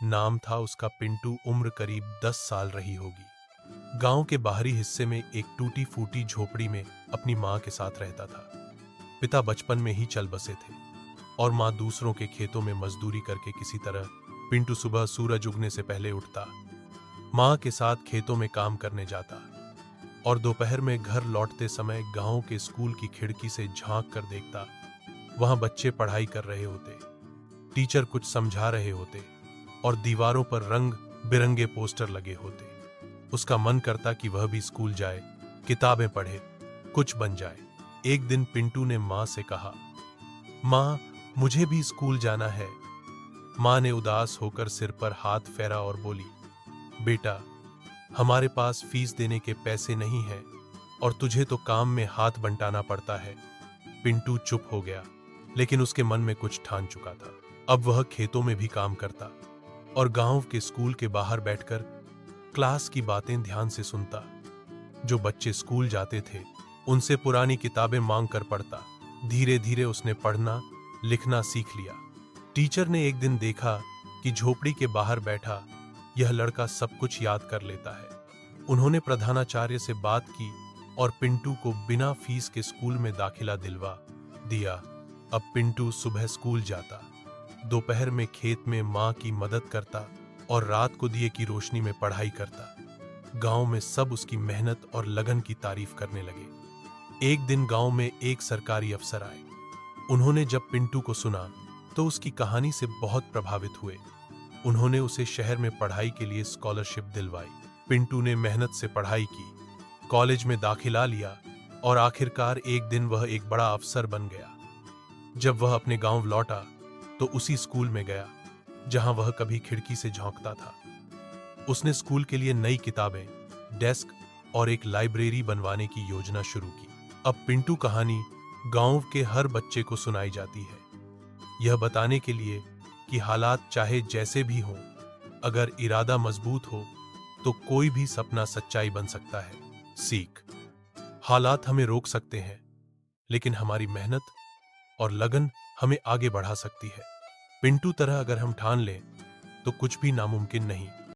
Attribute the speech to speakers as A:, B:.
A: नाम था उसका पिंटू। उम्र करीब 10 साल रही होगी। गांव के बाहरी हिस्से में एक टूटी फूटी झोपड़ी में अपनी मां के साथ रहता था। पिता बचपन में ही चल बसे थे और मां दूसरों के खेतों में मजदूरी करके किसी तरह। पिंटू सुबह सूरज उगने से पहले उठता, मां के साथ खेतों में काम करने जाता और दोपहर में घर लौटते समय गांव के स्कूल की खिड़की से झांक कर देखता। वहां बच्चे पढ़ाई कर रहे होते, टीचर कुछ समझा रहे होते और दीवारों पर रंग बिरंगे पोस्टर लगे होते। उसका मन करता कि वह भी स्कूल जाए, किताबें पढ़े, कुछ बन जाए। एक दिन पिंटू ने मां से कहा, मां, मुझे भी स्कूल जाना है। मां ने उदास होकर सिर पर हाथ फेरा और बोली, बेटा, हमारे पास फीस देने के पैसे नहीं हैं और तुझे तो काम में हाथ बंटाना पड़ता है। पिंटू चुप हो गया, लेकिन उसके मन में कुछ ठान चुका था। अब वह खेतों में भी काम करता और गांव के स्कूल के बाहर बैठकर क्लास की बातें ध्यान से सुनता। जो बच्चे स्कूल जाते थे उनसे पुरानी किताबें मांग कर पढ़ता। धीरे धीरे उसने पढ़ना लिखना सीख लिया। टीचर ने एक दिन देखा कि झोपड़ी के बाहर बैठा यह लड़का सब कुछ याद कर लेता है। उन्होंने प्रधानाचार्य से बात की और पिंटू को बिना फीस के स्कूल में दाखिला दिलवा दिया। अब पिंटू सुबह स्कूल जाता, दोपहर में खेत में मां की मदद करता और रात को दिए की रोशनी में पढ़ाई करता। गांव में सब उसकी मेहनत और लगन की तारीफ करने लगे। एक दिन गांव में एक सरकारी अफसर आए। उन्होंने जब पिंटू को सुना तो उसकी कहानी से बहुत प्रभावित हुए। उन्होंने उसे शहर में पढ़ाई के लिए स्कॉलरशिप दिलवाई। पिंटू ने मेहनत से पढ़ाई की, कॉलेज में दाखिला लिया और आखिरकार एक दिन वह एक बड़ा अफसर बन गया। जब वह अपने गांव लौटा तो उसी स्कूल में गया जहां वह कभी खिड़की से झांकता था। उसने स्कूल के लिए नई किताबें, डेस्क और एक लाइब्रेरी बनवाने की योजना शुरू की। अब पिंटू कहानी गांव के हर बच्चे को सुनाई जाती है, यह बताने के लिए कि हालात चाहे जैसे भी हों, अगर इरादा मजबूत हो तो कोई भी सपना सच्चाई बन सकता है। सीख: हालात हमें रोक सकते हैं, लेकिन हमारी मेहनत और लगन हमें आगे बढ़ा सकती है। पिंटू तरह अगर हम ठान लें तो कुछ भी नामुमकिन नहीं।